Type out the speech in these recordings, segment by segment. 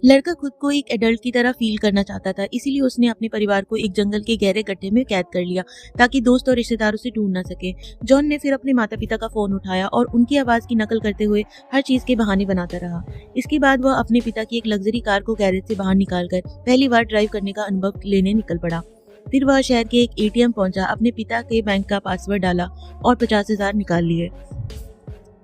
लड़का खुद को एक एडल्ट की तरह फील करना चाहता था, इसीलिए उसने अपने परिवार को एक जंगल के गहरे गड्ढे में कैद कर लिया ताकि दोस्त और रिश्तेदार उसे ढूंढ ना सके। जॉन ने फिर अपने माता पिता का फोन उठाया और उनकी आवाज की नकल करते हुए हर चीज के बहाने बनाता रहा। इसके बाद वह अपने पिता की एक लग्जरी कार को गैरेज से बाहर निकालकर पहली बार ड्राइव करने का अनुभव लेने निकल पड़ा। फिर वह शहर के एक एटीएम पहुंचा, अपने पिता के बैंक का पासवर्ड डाला और 50,000 निकाल लिए।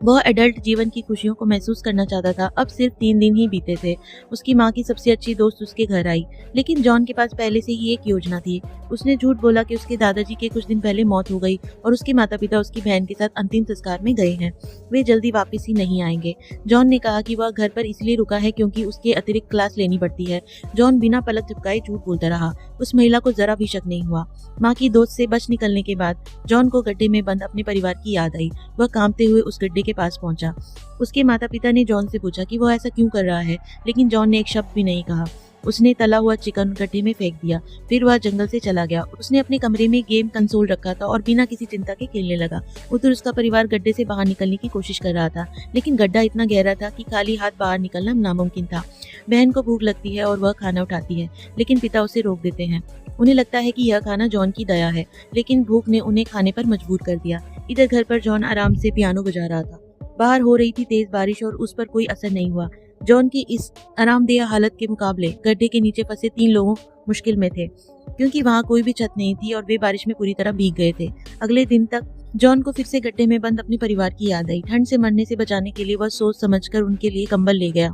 वह एडल्ट जीवन की खुशियों को महसूस करना चाहता था। अब सिर्फ 3 दिन ही बीते थे। उसकी माँ की सबसे अच्छी दोस्त उसके घर आई, लेकिन जॉन के पास पहले से ही एक योजना थी। उसने झूठ बोला कि उसके दादाजी के कुछ दिन पहले मौत हो गई और उसके माता पिता उसकी बहन के साथ अंतिम संस्कार में गए हैं। वे जल्दी वापस ही नहीं आएंगे। जॉन ने कहा कि वह घर पर इसलिए रुका है क्योंकि उसके अतिरिक्त क्लास लेनी पड़ती है। जॉन बिना पलक झपकाए झूठ बोलता रहा। उस महिला को जरा भी शक नहीं हुआ। माँ की दोस्त से बच निकलने के बाद जॉन को गड्ढे में बंद अपने परिवार की याद आई। वह कांपते हुए उस गड्ढे के पास पहुंचा। उसके माता पिता ने जॉन से पूछा कि वह ऐसा क्यों कर रहा है, लेकिन जॉन ने एक शब्द भी नहीं कहा। उसने तला हुआ चिकन गड्ढे में फेंक दिया। फिर वह जंगल से चला गया। उसने अपने कमरे में गेम कंसोल रखा था और बिना किसी चिंता के खेलने लगा। उधर उसका परिवार गड्ढे से बाहर निकलने की कोशिश कर रहा था, लेकिन गड्ढा इतना गहरा था कि खाली हाथ बाहर निकलना नामुमकिन था। बहन को भूख लगती है और वह खाना उठाती है, लेकिन पिता उसे रोक देते हैं। उन्हें लगता है कि यह खाना जॉन की दया है, लेकिन भूख ने उन्हें खाने पर मजबूर कर दिया। इधर घर पर जॉन आराम से पियानो बजा रहा था। बाहर हो रही थी तेज बारिश और उस पर कोई असर नहीं हुआ। जॉन की इस आरामदेह हालत के मुकाबले गड्ढे के नीचे फंसे 3 लोगों मुश्किल में थे, क्योंकि वहां कोई भी छत नहीं थी और वे बारिश में पूरी तरह भीग गए थे। अगले दिन तक जॉन को फिर से गड्ढे में बंद अपने परिवार की याद आई। ठंड से मरने से बचाने के लिए वह सोच समझकर उनके लिए कंबल ले गया।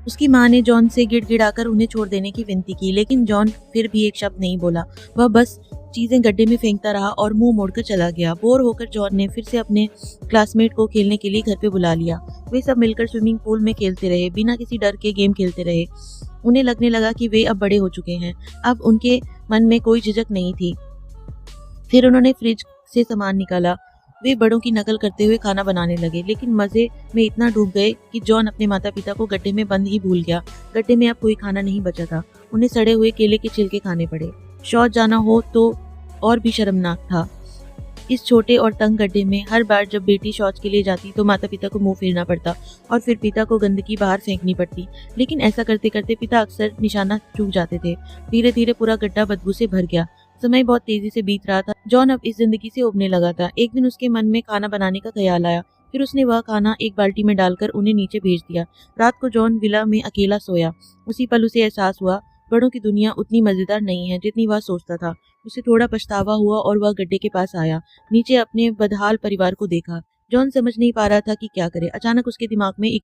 उसकी माँ ने जॉन से गिड़गिड़ाकर उन्हें छोड़ देने की विनती की, लेकिन जॉन फिर भी एक शब्द नहीं बोला। वह बस चीजें गड्ढे में फेंकता रहा और मुंह मोड़कर चला गया। बोर होकर जॉन ने फिर से अपने क्लासमेट को खेलने के लिए घर पे बुला लिया। वे सब मिलकर स्विमिंग पूल में खेलते रहे, बिना किसी डर के गेम खेलते रहे। उन्हें लगने लगा कि वे अब बड़े हो चुके हैं। अब उनके मन में कोई झिझक नहीं थी। फिर उन्होंने फ्रिज से सामान निकाला। वे बड़ों की नकल करते हुए खाना बनाने लगे, लेकिन मजे में इतना डूब गए कि जॉन अपने माता पिता को गड्ढे में बंद ही भूल गया। गड्ढे में अब कोई खाना नहीं बचा था। उन्हें सड़े हुए केले के छिलके खाने पड़े। शौच जाना हो तो और भी शर्मनाक था। इस छोटे और तंग गड्ढे में हर बार जब बेटी शौच के लिए जाती तो माता पिता को मुंह फेरना पड़ता और फिर पिता को गंदगी बाहर फेंकनी पड़ती। लेकिन ऐसा करते करते पिता अक्सर निशाना चूक जाते थे। धीरे धीरे पूरा गड्ढा बदबू से भर गया। समय बहुत तेजी से बीत रहा था। जॉन अब इस जिंदगी से उबने लगा था। एक दिन उसके मन में खाना बनाने का ख्याल आया। फिर उसने वह खाना एक बाल्टी में डालकर उन्हें नीचे भेज दिया। रात को जॉन विला में अकेला सोया। उसी पल उसे एहसास हुआ बड़ों की दुनिया उतनी मजेदार नहीं है जितनी वह सोचता था। उसे थोड़ा पछतावा हुआ और वह गड्ढे के पास आया। नीचे अपने बदहाल परिवार को देखा। जॉन समझ नहीं पा रहा था कि क्या करे। अचानक उसके दिमाग में एक